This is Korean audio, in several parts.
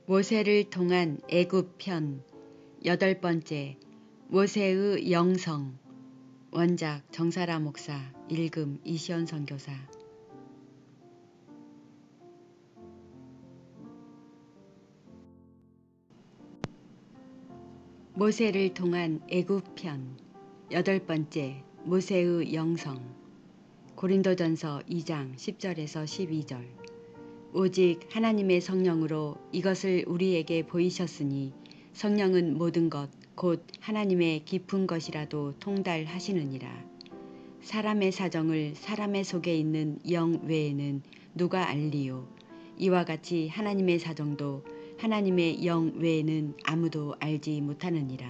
모세를 통한 애굽 편 8번째. 모세의 영성. 원작 정사라 목사. 읽음 이시연 선교사. 모세를 통한 애굽 편 8번째. 모세의 영성. 고린도전서 2장 10절에서 12절. 오직 하나님의 성령으로 이것을 우리에게 보이셨으니 성령은 모든 것 곧 하나님의 깊은 것이라도 통달하시느니라. 사람의 사정을 사람의 속에 있는 영 외에는 누가 알리요. 이와 같이 하나님의 사정도 하나님의 영 외에는 아무도 알지 못하느니라.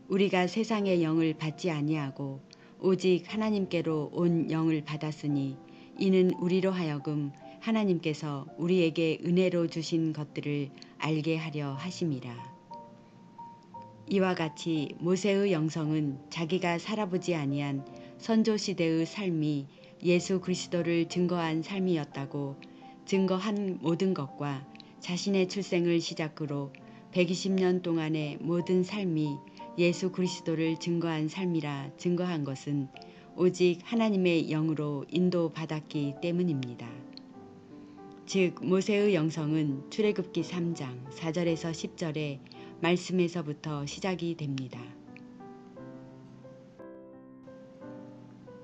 우리가 세상의 영을 받지 아니하고 오직 하나님께로 온 영을 받았으니 이는 우리로 하여금 하나님께서 우리에게 은혜로 주신 것들을 알게 하려 하심이라. 이와 같이 모세의 영성은 자기가 살아보지 아니한 선조 시대의 삶이 예수 그리스도를 증거한 삶이었다고 증거한 모든 것과 자신의 출생을 시작으로 120년 동안의 모든 삶이 예수 그리스도를 증거한 삶이라 증거한 것은 오직 하나님의 영으로 인도받았기 때문입니다. 즉 모세의 영성은 출애굽기 3장 4절에서 10절의 말씀에서부터 시작이 됩니다.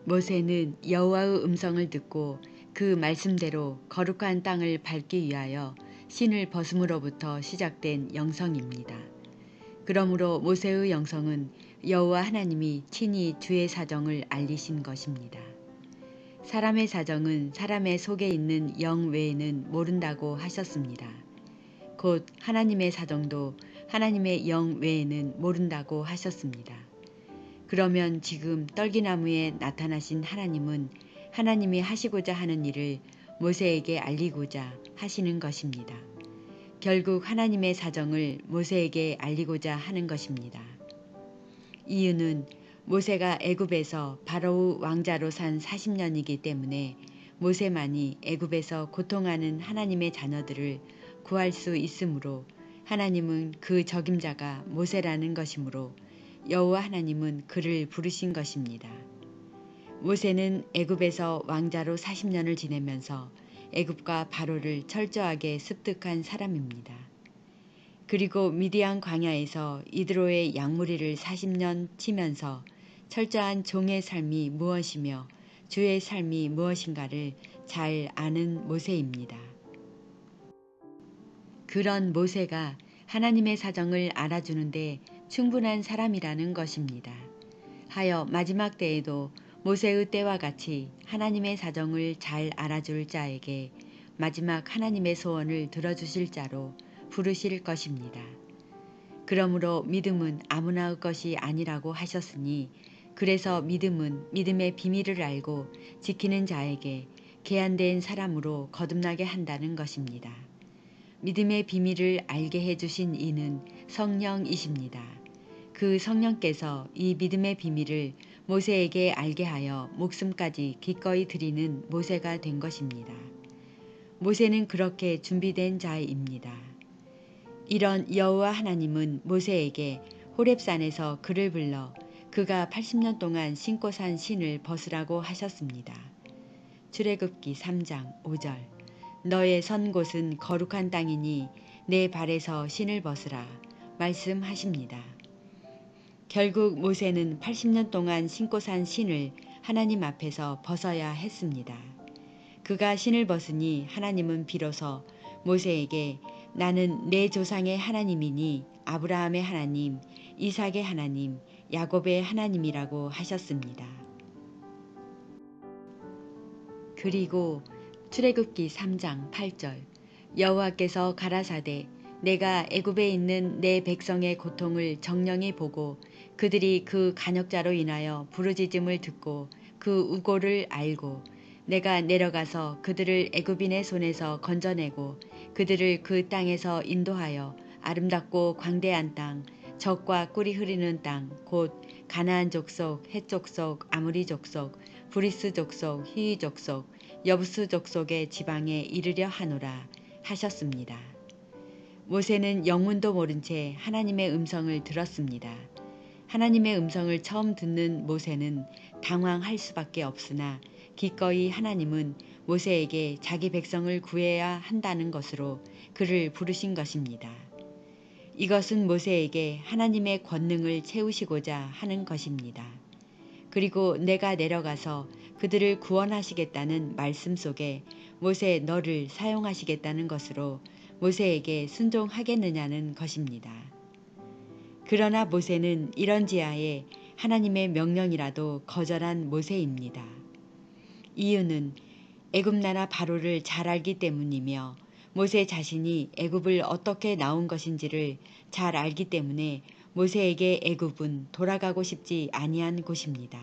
모세는 여호와의 음성을 듣고 그 말씀대로 거룩한 땅을 밟기 위하여 신을 벗음으로부터 시작된 영성입니다. 그러므로 모세의 영성은 여호와 하나님이 친히 주의 사정을 알리신 것입니다. 사람의 사정은 사람의 속에 있는 영 외에는 모른다고 하셨습니다. 곧 하나님의 사정도 하나님의 영 외에는 모른다고 하셨습니다. 그러면 지금 떨기나무에 나타나신 하나님은 하나님이 하시고자 하는 일을 모세에게 알리고자 하시는 것입니다. 결국 하나님의 사정을 모세에게 알리고자 하는 것입니다. 이유는 모세가 애굽에서 바로의 왕자로 산 40년이기 때문에 모세만이 애굽에서 고통하는 하나님의 자녀들을 구할 수 있으므로 하나님은 그 적임자가 모세라는 것이므로 여호와 하나님은 그를 부르신 것입니다. 모세는 애굽에서 왕자로 40년을 지내면서 애굽과 바로를 철저하게 습득한 사람입니다. 그리고 미디안 광야에서 이드로의 양무리를 40년 치면서 철저한 종의 삶이 무엇이며 주의 삶이 무엇인가를 잘 아는 모세입니다. 그런 모세가 하나님의 사정을 알아주는데 충분한 사람이라는 것입니다. 하여 마지막 때에도 모세의 때와 같이 하나님의 사정을 잘 알아줄 자에게 마지막 하나님의 소원을 들어주실 자로 부르실 것입니다. 그러므로 믿음은 아무나의 것이 아니라고 하셨으니 그래서 믿음은 믿음의 비밀을 알고 지키는 자에게 계한된 사람으로 거듭나게 한다는 것입니다. 믿음의 비밀을 알게 해주신 이는 성령이십니다. 그 성령께서 이 믿음의 비밀을 모세에게 알게 하여 목숨까지 기꺼이 드리는 모세가 된 것입니다. 모세는 그렇게 준비된 자입니다. 이런 여호와 하나님은 모세에게 호렙산에서 그를 불러 그가 80년 동안 신고 산 신을 벗으라고 하셨습니다. 출애굽기 3장 5절. 너의 선 곳은 거룩한 땅이니 내 발에서 신을 벗으라 말씀하십니다. 결국 모세는 80년 동안 신고 산 신을 하나님 앞에서 벗어야 했습니다. 그가 신을 벗으니 하나님은 비로소 모세에게 나는 내 조상의 하나님이니 아브라함의 하나님, 이삭의 하나님, 야곱의 하나님이라고 하셨습니다. 그리고 출애굽기 3장 8절. 여호와께서 가라사대 내가 애굽에 있는 내 백성의 고통을 정령히 보고 그들이 그 간역자로 인하여 부르짖음을 듣고 그 우고를 알고 내가 내려가서 그들을 애굽인의 손에서 건져내고 그들을 그 땅에서 인도하여 아름답고 광대한 땅, 젖과 꿀이 흐르는 땅, 곧 가나안 족속, 헷 족속, 아모리 족속, 브리스 족속, 히위 족속, 여부스 족속의 지방에 이르려 하노라 하셨습니다. 모세는 영문도 모른 채 하나님의 음성을 들었습니다. 하나님의 음성을 처음 듣는 모세는 당황할 수밖에 없으나 기꺼이 하나님은 모세에게 자기 백성을 구해야 한다는 것으로 그를 부르신 것입니다. 이것은 모세에게 하나님의 권능을 채우시고자 하는 것입니다. 그리고 내가 내려가서 그들을 구원하시겠다는 말씀 속에 모세 너를 사용하시겠다는 것으로 모세에게 순종하겠느냐는 것입니다. 그러나 모세는 이런 지하에 하나님의 명령이라도 거절한 모세입니다. 이유는 애굽 나라 바로를 잘 알기 때문이며 모세 자신이 애굽을 어떻게 나온 것인지를 잘 알기 때문에 모세에게 애굽은 돌아가고 싶지 아니한 곳입니다.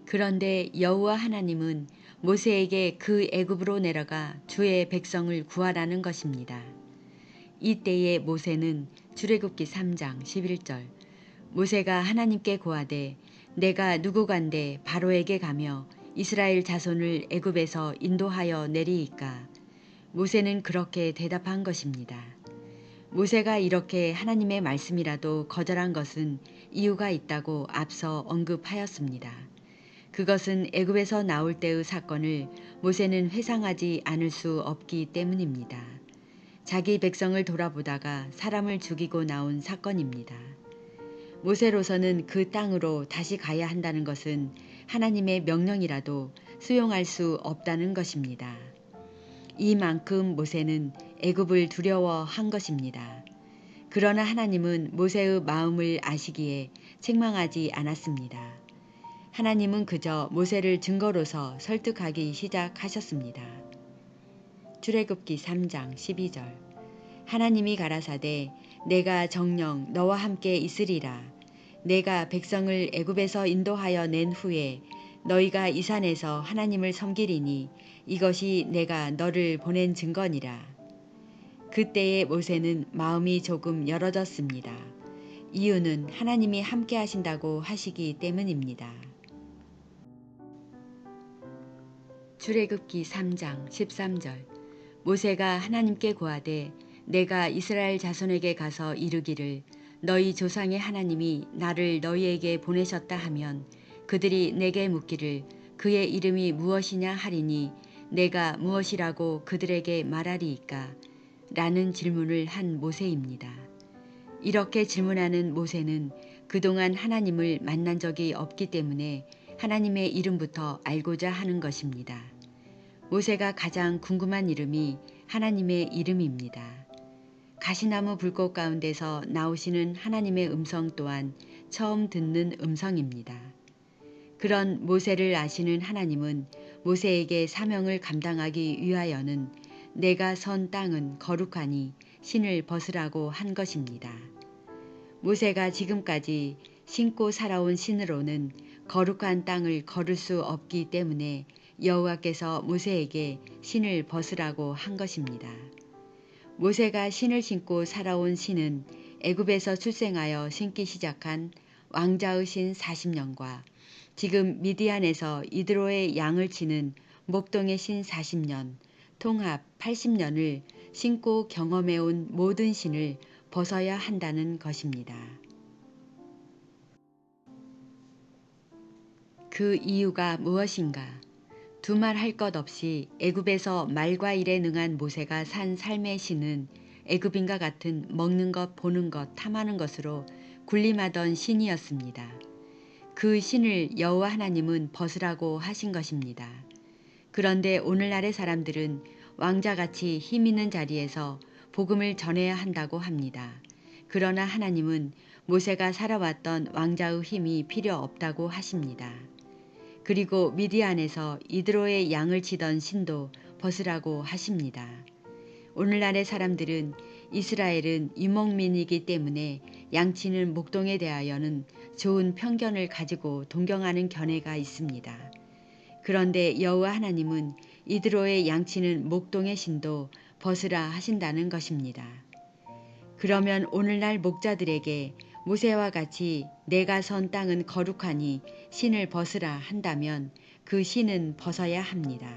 그런데 여호와 하나님은 모세에게 그 애굽으로 내려가 주의 백성을 구하라는 것입니다. 이때에 모세는 출애굽기 3장 11절 모세가 하나님께 고하되 내가 누구간데 바로에게 가며 이스라엘 자손을 애굽에서 인도하여 내리이까. 모세는 그렇게 대답한 것입니다. 모세가 이렇게 하나님의 말씀이라도 거절한 것은 이유가 있다고 앞서 언급하였습니다. 그것은 애굽에서 나올 때의 사건을 모세는 회상하지 않을 수 없기 때문입니다. 자기 백성을 돌아보다가 사람을 죽이고 나온 사건입니다. 모세로서는 그 땅으로 다시 가야 한다는 것은 하나님의 명령이라도 수용할 수 없다는 것입니다. 이만큼 모세는 애굽을 두려워한 것입니다. 그러나 하나님은 모세의 마음을 아시기에 책망하지 않았습니다. 하나님은 그저 모세를 증거로서 설득하기 시작하셨습니다. 출애굽기 3장 12절 하나님이 가라사대 내가 정녕 너와 함께 있으리라. 내가 백성을 애굽에서 인도하여 낸 후에 너희가 이 산에서 하나님을 섬기리니 이것이 내가 너를 보낸 증거니라. 그때의 모세는 마음이 조금 열어졌습니다. 이유는 하나님이 함께 하신다고 하시기 때문입니다. 출애굽기 3장 13절 모세가 하나님께 고하되 내가 이스라엘 자손에게 가서 이르기를 너희 조상의 하나님이 나를 너희에게 보내셨다 하면 그들이 내게 묻기를 그의 이름이 무엇이냐 하리니 내가 무엇이라고 그들에게 말하리이까? 라는 질문을 한 모세입니다. 이렇게 질문하는 모세는 그동안 하나님을 만난 적이 없기 때문에 하나님의 이름부터 알고자 하는 것입니다. 모세가 가장 궁금한 이름이 하나님의 이름입니다. 가시나무 불꽃 가운데서 나오시는 하나님의 음성 또한 처음 듣는 음성입니다. 그런 모세를 아시는 하나님은 모세에게 사명을 감당하기 위하여는 내가 선 땅은 거룩하니 신을 벗으라고 한 것입니다. 모세가 지금까지 신고 살아온 신으로는 거룩한 땅을 걸을 수 없기 때문에 여호와께서 모세에게 신을 벗으라고 한 것입니다. 모세가 신을 신고 살아온 신은 애굽에서 출생하여 신기 시작한 왕자의 신 40년과 지금 미디안에서 이드로의 양을 치는 목동의 신 40년, 통합 80년을 신고 경험해온 모든 신을 벗어야 한다는 것입니다. 그 이유가 무엇인가? 두말할 것 없이 애굽에서 말과 일에 능한 모세가 산 삶의 신은 애굽인과 같은 먹는 것, 보는 것, 탐하는 것으로 군림하던 신이었습니다. 그 신을 여호와 하나님은 벗으라고 하신 것입니다. 그런데 오늘날의 사람들은 왕자같이 힘 있는 자리에서 복음을 전해야 한다고 합니다. 그러나 하나님은 모세가 살아왔던 왕자의 힘이 필요 없다고 하십니다. 그리고 미디안에서 이드로의 양을 치던 신도 벗으라고 하십니다. 오늘날의 사람들은 이스라엘은 유목민이기 때문에 양치는 목동에 대하여는 좋은 편견을 가지고 동경하는 견해가 있습니다. 그런데 여호와 하나님은 이드로의 양치는 목동의 신도 벗으라 하신다는 것입니다. 그러면 오늘날 목자들에게 모세와 같이 내가 선 땅은 거룩하니 신을 벗으라 한다면 그 신은 벗어야 합니다.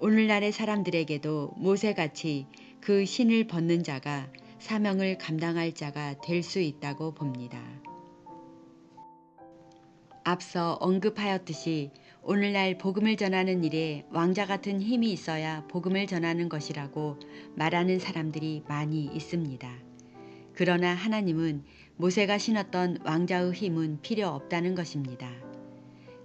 오늘날의 사람들에게도 모세같이 그 신을 벗는 자가 사명을 감당할 자가 될 수 있다고 봅니다. 앞서 언급하였듯이 오늘날 복음을 전하는 일에 왕자 같은 힘이 있어야 복음을 전하는 것이라고 말하는 사람들이 많이 있습니다. 그러나 하나님은 모세가 신었던 왕자의 힘은 필요 없다는 것입니다.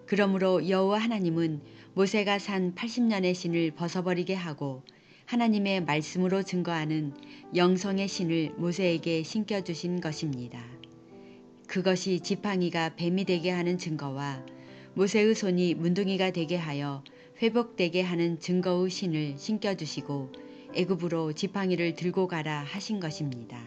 그러므로 여호와 하나님은 모세가 산 80년의 신을 벗어버리게 하고 하나님의 말씀으로 증거하는 영성의 신을 모세에게 신겨주신 것입니다. 그것이 지팡이가 뱀이 되게 하는 증거와 모세의 손이 문둥이가 되게 하여 회복되게 하는 증거의 신을 신겨주시고 애굽으로 지팡이를 들고 가라 하신 것입니다.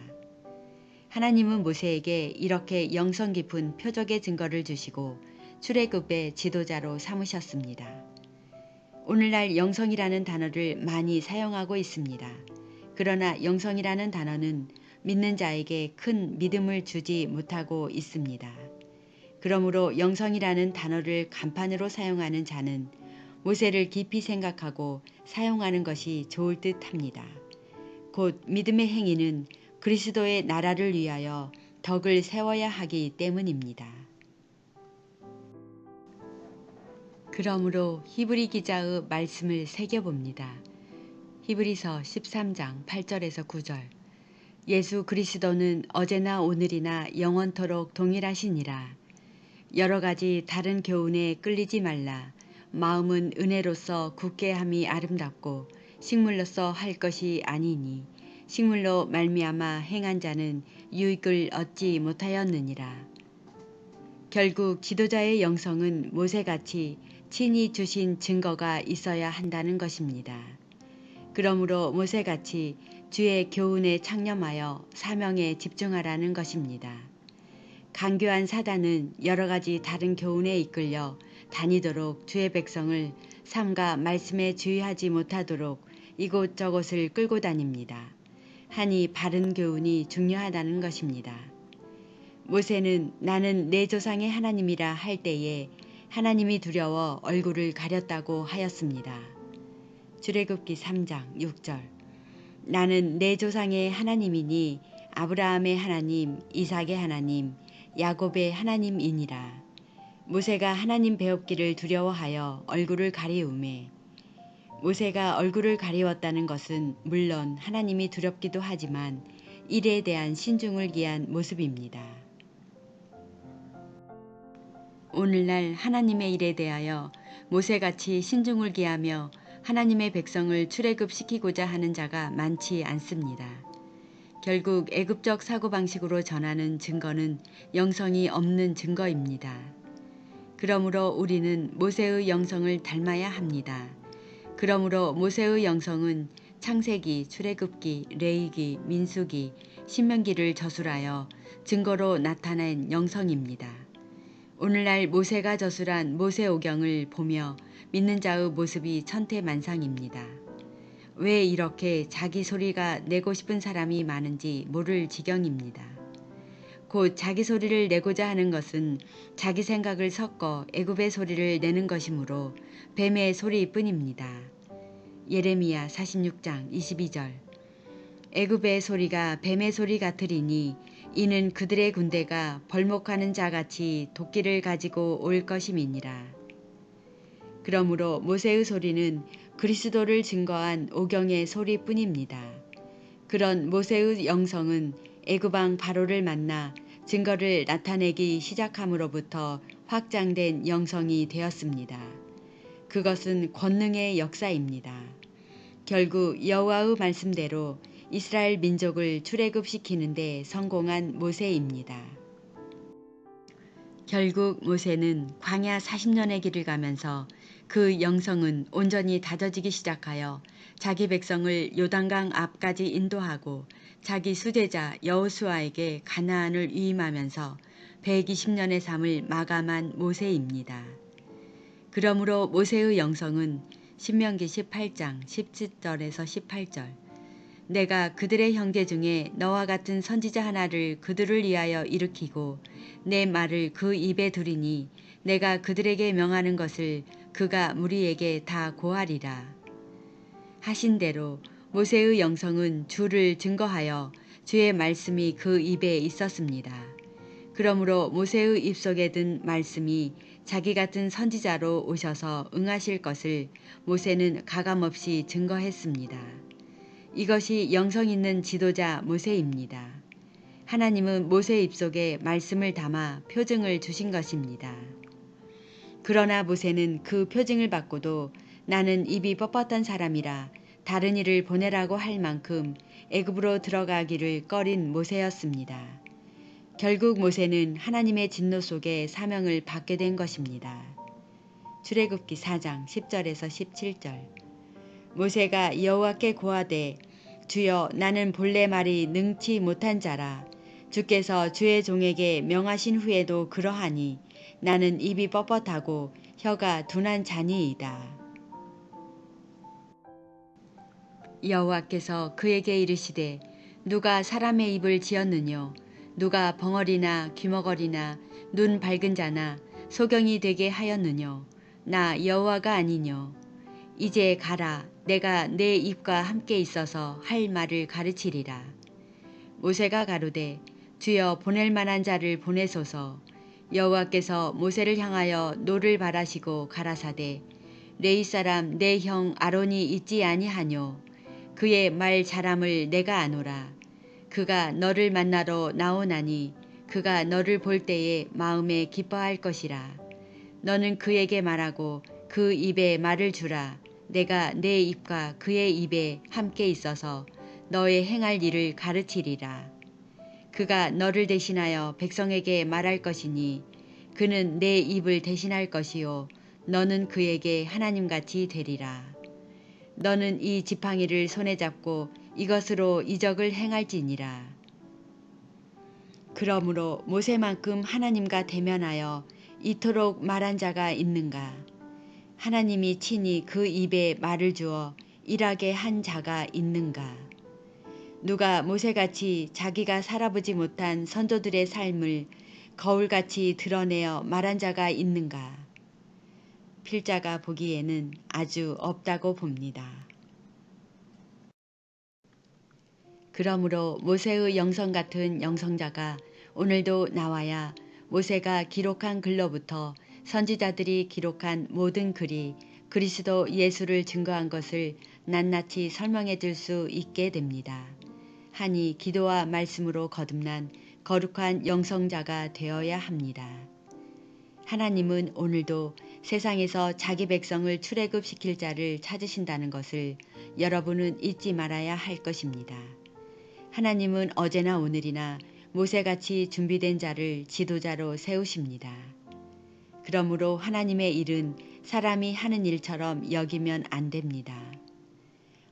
하나님은 모세에게 이렇게 영성 깊은 표적의 증거를 주시고 출애굽의 지도자로 삼으셨습니다. 오늘날 영성이라는 단어를 많이 사용하고 있습니다. 그러나 영성이라는 단어는 믿는 자에게 큰 믿음을 주지 못하고 있습니다. 그러므로 영성이라는 단어를 간판으로 사용하는 자는 모세를 깊이 생각하고 사용하는 것이 좋을 듯합니다. 곧 믿음의 행위는 그리스도의 나라를 위하여 덕을 세워야 하기 때문입니다. 그러므로 히브리 기자의 말씀을 새겨봅니다. 히브리서 13장 8절에서 9절. 예수 그리스도는 어제나 오늘이나 영원토록 동일하시니라. 여러 가지 다른 교훈에 끌리지 말라. 마음은 은혜로서 굳게 함이 아름답고 식물로서 할 것이 아니니 식물로 말미암아 행한 자는 유익을 얻지 못하였느니라. 결국 지도자의 영성은 모세같이 친히 주신 증거가 있어야 한다는 것입니다. 그러므로 모세같이 주의 교훈에 창념하여 사명에 집중하라는 것입니다. 간교한 사단은 여러 가지 다른 교훈에 이끌려 다니도록 주의 백성을 삼가 말씀에 주의하지 못하도록 이곳저곳을 끌고 다닙니다. 하니 바른 교훈이 중요하다는 것입니다. 모세는 나는 내 조상의 하나님이라 할 때에 하나님이 두려워 얼굴을 가렸다고 하였습니다. 출애굽기 3장 6절. 나는 내 조상의 하나님이니 아브라함의 하나님, 이삭의 하나님, 야곱의 하나님이니라. 모세가 하나님 배웁기를 두려워하여 얼굴을 가리우매 모세가 얼굴을 가리웠다는 것은 물론 하나님이 두렵기도 하지만 일에 대한 신중을 기한 모습입니다. 오늘날 하나님의 일에 대하여 모세같이 신중을 기하며 하나님의 백성을 출애굽시키고자 하는 자가 많지 않습니다. 결국 애굽적 사고방식으로 전하는 증거는 영성이 없는 증거입니다. 그러므로 우리는 모세의 영성을 닮아야 합니다. 그러므로 모세의 영성은 창세기, 출애굽기, 레위기, 민수기, 신명기를 저술하여 증거로 나타낸 영성입니다. 오늘날 모세가 저술한 모세오경을 보며 믿는 자의 모습이 천태만상입니다. 왜 이렇게 자기 소리가 내고 싶은 사람이 많은지 모를 지경입니다. 곧 자기 소리를 내고자 하는 것은 자기 생각을 섞어 애굽의 소리를 내는 것이므로 뱀의 소리뿐입니다. 예레미야 46장 22절. 애굽의 소리가 뱀의 소리 같으리니 이는 그들의 군대가 벌목하는 자같이 도끼를 가지고 올 것임이니라. 그러므로 모세의 소리는 그리스도를 증거한 오경의 소리뿐입니다. 그런 모세의 영성은 애굽왕 바로를 만나 증거를 나타내기 시작함으로부터 확장된 영성이 되었습니다. 그것은 권능의 역사입니다. 결국 여호와의 말씀대로 이스라엘 민족을 출애굽시키는 데 성공한 모세입니다. 결국 모세는 광야 40년의 길을 가면서 그 영성은 온전히 다져지기 시작하여 자기 백성을 요단강 앞까지 인도하고 자기 수제자 여호수아에게 가나안을 위임하면서 120년의 삶을 마감한 모세입니다. 그러므로 모세의 영성은 신명기 18장 17절에서 18절. 내가 그들의 형제 중에 너와 같은 선지자 하나를 그들을 위하여 일으키고 내 말을 그 입에 두리니 내가 그들에게 명하는 것을 그가 무리에게 다 고하리라. 하신 대로 모세의 영성은 주를 증거하여 주의 말씀이 그 입에 있었습니다. 그러므로 모세의 입속에 든 말씀이 자기 같은 선지자로 오셔서 응하실 것을 모세는 가감없이 증거했습니다. 이것이 영성 있는 지도자 모세입니다. 하나님은 모세 입속에 말씀을 담아 표징을 주신 것입니다. 그러나 모세는 그 표징을 받고도 나는 입이 뻣뻣한 사람이라 다른 이를 보내라고 할 만큼 애굽으로 들어가기를 꺼린 모세였습니다. 결국 모세는 하나님의 진노 속에 사명을 받게 된 것입니다. 출애굽기 4장 10절에서 17절. 모세가 여호와께 고하되 주여 나는 본래 말이 능치 못한 자라 주께서 주의 종에게 명하신 후에도 그러하니 나는 입이 뻣뻣하고 혀가 둔한 자니이다. 여호와께서 그에게 이르시되 누가 사람의 입을 지었느뇨 누가 벙어리나 귀머거리나 눈 밝은 자나 소경이 되게 하였느뇨 나 여호와가 아니뇨 이제 가라 내가 내 입과 함께 있어서 할 말을 가르치리라. 모세가 가로되 주여 보낼 만한 자를 보내소서. 여호와께서 모세를 향하여 노를 바라시고 가라사대 레위 사람 내 형 아론이 있지 아니하뇨 그의 말 잘함을 내가 아노라. 그가 너를 만나러 나오나니 그가 너를 볼 때에 마음에 기뻐할 것이라. 너는 그에게 말하고 그 입에 말을 주라. 내가 내 입과 그의 입에 함께 있어서 너의 행할 일을 가르치리라. 그가 너를 대신하여 백성에게 말할 것이니 그는 내 입을 대신할 것이요 너는 그에게 하나님같이 되리라. 너는 이 지팡이를 손에 잡고 이것으로 이적을 행할지니라. 그러므로 모세만큼 하나님과 대면하여 이토록 말한 자가 있는가? 하나님이 친히 그 입에 말을 주어 일하게 한 자가 있는가? 누가 모세같이 자기가 살아보지 못한 선조들의 삶을 거울같이 드러내어 말한 자가 있는가? 필자가 보기에는 아주 없다고 봅니다. 그러므로 모세의 영성 같은 영성자가 오늘도 나와야 모세가 기록한 글로부터 선지자들이 기록한 모든 글이 그리스도 예수를 증거한 것을 낱낱이 설명해 줄 수 있게 됩니다. 하니 기도와 말씀으로 거듭난 거룩한 영성자가 되어야 합니다. 하나님은 오늘도 세상에서 자기 백성을 출애굽시킬 자를 찾으신다는 것을 여러분은 잊지 말아야 할 것입니다. 하나님은 어제나 오늘이나 모세같이 준비된 자를 지도자로 세우십니다. 그러므로 하나님의 일은 사람이 하는 일처럼 여기면 안 됩니다.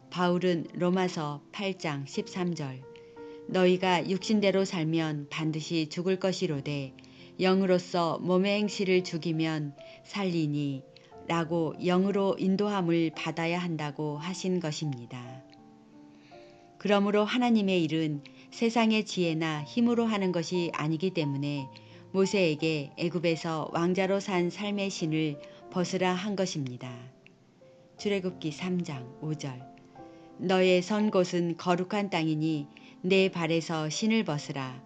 바울은 로마서 8장 13절 너희가 육신대로 살면 반드시 죽을 것이로되 영으로서 몸의 행실을 죽이면 살리니 라고 영으로 인도함을 받아야 한다고 하신 것입니다. 그러므로 하나님의 일은 세상의 지혜나 힘으로 하는 것이 아니기 때문에 모세에게 애굽에서 왕자로 산 삶의 신을 벗으라 한 것입니다. 출애굽기 3장 5절 너의 선 곳은 거룩한 땅이니 내 발에서 신을 벗으라.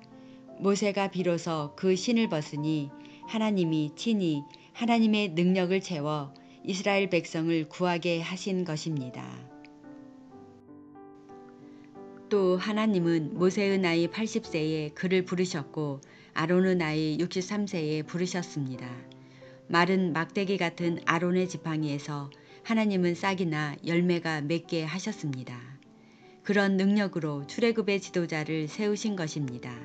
모세가 비로소 그 신을 벗으니 하나님이 친히 하나님의 능력을 채워 이스라엘 백성을 구하게 하신 것입니다. 또 하나님은 모세의 나이 80세에 그를 부르셨고 아론의 나이 63세에 부르셨습니다. 마른 막대기 같은 아론의 지팡이에서 하나님은 싹이나 열매가 맺게 하셨습니다. 그런 능력으로 출애굽의 지도자를 세우신 것입니다.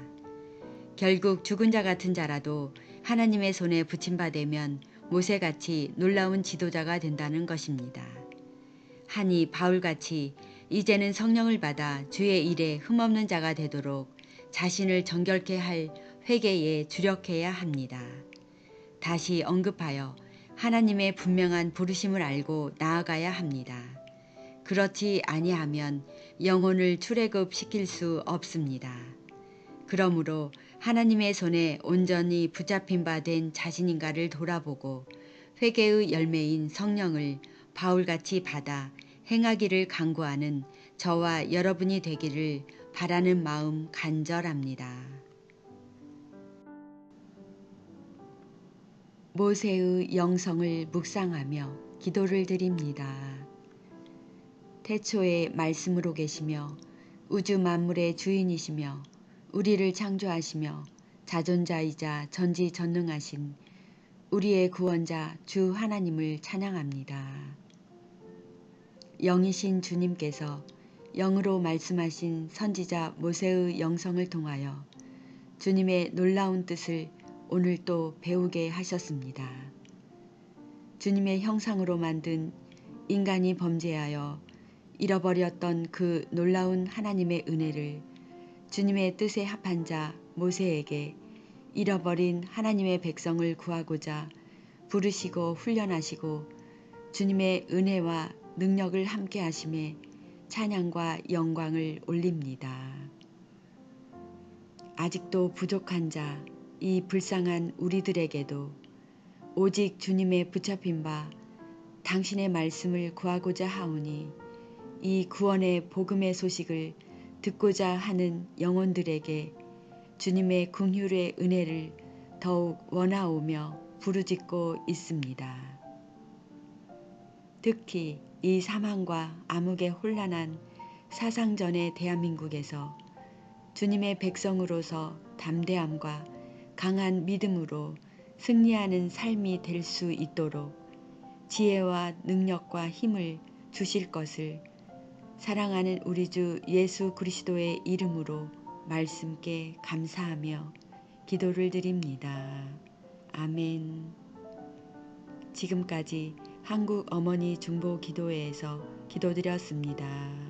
결국 죽은 자 같은 자라도 하나님의 손에 붙임받으면 모세같이 놀라운 지도자가 된다는 것입니다. 하니 바울같이 이제는 성령을 받아 주의 일에 흠없는 자가 되도록 자신을 정결케 할 회개에 주력해야 합니다. 다시 언급하여 하나님의 분명한 부르심을 알고 나아가야 합니다. 그렇지 아니하면 영혼을 출애굽시킬 수 없습니다. 그러므로 하나님의 손에 온전히 붙잡힌 바 된 자신인가를 돌아보고 회개의 열매인 성령을 바울같이 받아 행하기를 간구하는 저와 여러분이 되기를 바라는 마음 간절합니다. 모세의 영성을 묵상하며 기도를 드립니다. 태초에 말씀으로 계시며 우주 만물의 주인이시며 우리를 창조하시며 자존자이자 전지전능하신 우리의 구원자 주 하나님을 찬양합니다. 영이신 주님께서 영으로 말씀하신 선지자 모세의 영성을 통하여 주님의 놀라운 뜻을 오늘 또 배우게 하셨습니다. 주님의 형상으로 만든 인간이 범죄하여 잃어버렸던 그 놀라운 하나님의 은혜를 주님의 뜻에 합한 자 모세에게 잃어버린 하나님의 백성을 구하고자 부르시고 훈련하시고 주님의 은혜와 능력을 함께 하심에 찬양과 영광을 올립니다. 아직도 부족한 자, 이 불쌍한 우리들에게도 오직 주님의 붙잡힌 바 당신의 말씀을 구하고자 하오니 이 구원의 복음의 소식을 듣고자 하는 영혼들에게 주님의 긍휼의 은혜를 더욱 원하오며 부르짖고 있습니다. 특히 이 사망과 암흑의 혼란한 사상전의 대한민국에서 주님의 백성으로서 담대함과 강한 믿음으로 승리하는 삶이 될 수 있도록 지혜와 능력과 힘을 주실 것을 사랑하는 우리 주 예수 그리스도의 이름으로 말씀께 감사하며 기도를 드립니다. 아멘. 지금까지 한국 어머니 중보 기도회에서 기도드렸습니다.